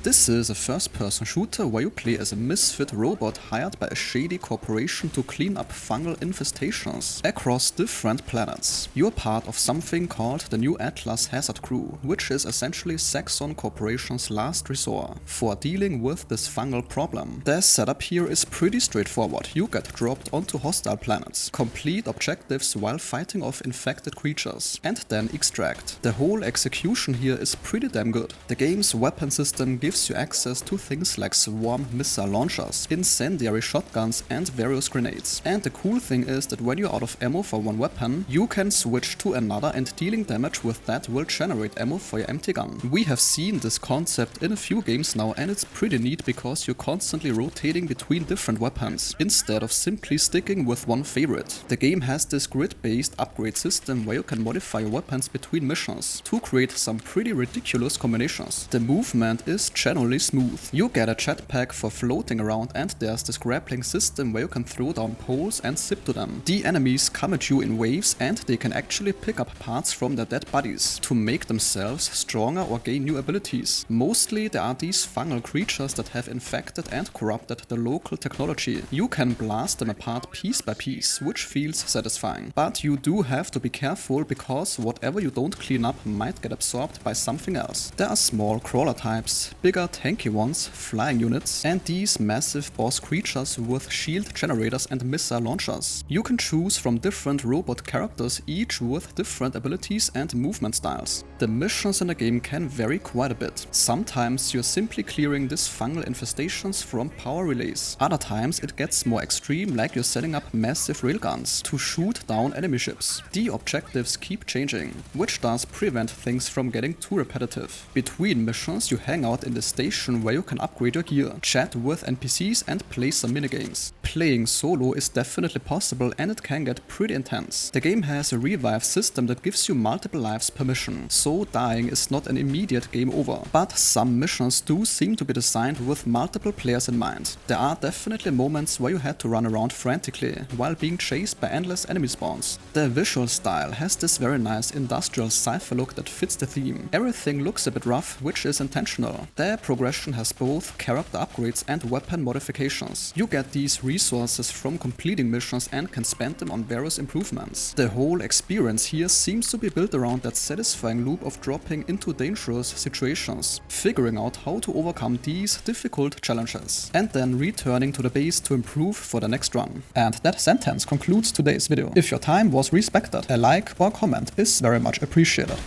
This is a first-person shooter where you play as a misfit robot hired by a shady corporation to clean up fungal infestations across different planets. You're part of something called the New Atlas Hazard Crew, which is essentially Saxon Corporation's last resort for dealing with this fungal problem. The setup here is pretty straightforward. You get dropped onto hostile planets, complete objectives while fighting off infected creatures, and then extract. The whole execution here is pretty damn good. The game's weapon system gives you access to things like swarm missile launchers, incendiary shotguns and various grenades. And the cool thing is that when you're out of ammo for one weapon, you can switch to another and dealing damage with that will generate ammo for your empty gun. We have seen this concept in a few games now and it's pretty neat because you're constantly rotating between different weapons, instead of simply sticking with one favorite. The game has this grid-based upgrade system where you can modify your weapons between missions to create some pretty ridiculous combinations. The movement is generally smooth. You get a jetpack for floating around and there's this grappling system where you can throw down poles and zip to them. The enemies come at you in waves and they can actually pick up parts from their dead bodies to make themselves stronger or gain new abilities. Mostly there are these fungal creatures that have infected and corrupted the local technology. You can blast them apart piece by piece, which feels satisfying. But you do have to be careful because whatever you don't clean up might get absorbed by something else. There are small crawler types, bigger tanky ones, flying units, and these massive boss creatures with shield generators and missile launchers. You can choose from different robot characters, each with different abilities and movement styles. The missions in the game can vary quite a bit. Sometimes you're simply clearing these fungal infestations from power relays. Other times it gets more extreme, like you're setting up massive railguns to shoot down enemy ships. The objectives keep changing, which does prevent things from getting too repetitive. Between missions you hang out in the station where you can upgrade your gear, chat with NPCs and play some minigames. Playing solo is definitely possible and it can get pretty intense. The game has a revive system that gives you multiple lives per mission, so dying is not an immediate game over. But some missions do seem to be designed with multiple players in mind. There are definitely moments where you had to run around frantically while being chased by endless enemy spawns. The visual style has this very nice industrial sci-fi look that fits the theme. Everything looks a bit rough, which is intentional. The progression has both character upgrades and weapon modifications. You get these resources from completing missions and can spend them on various improvements. The whole experience here seems to be built around that satisfying loop of dropping into dangerous situations, figuring out how to overcome these difficult challenges, and then returning to the base to improve for the next run. And that sentence concludes today's video. If your time was respected, a like or comment is very much appreciated.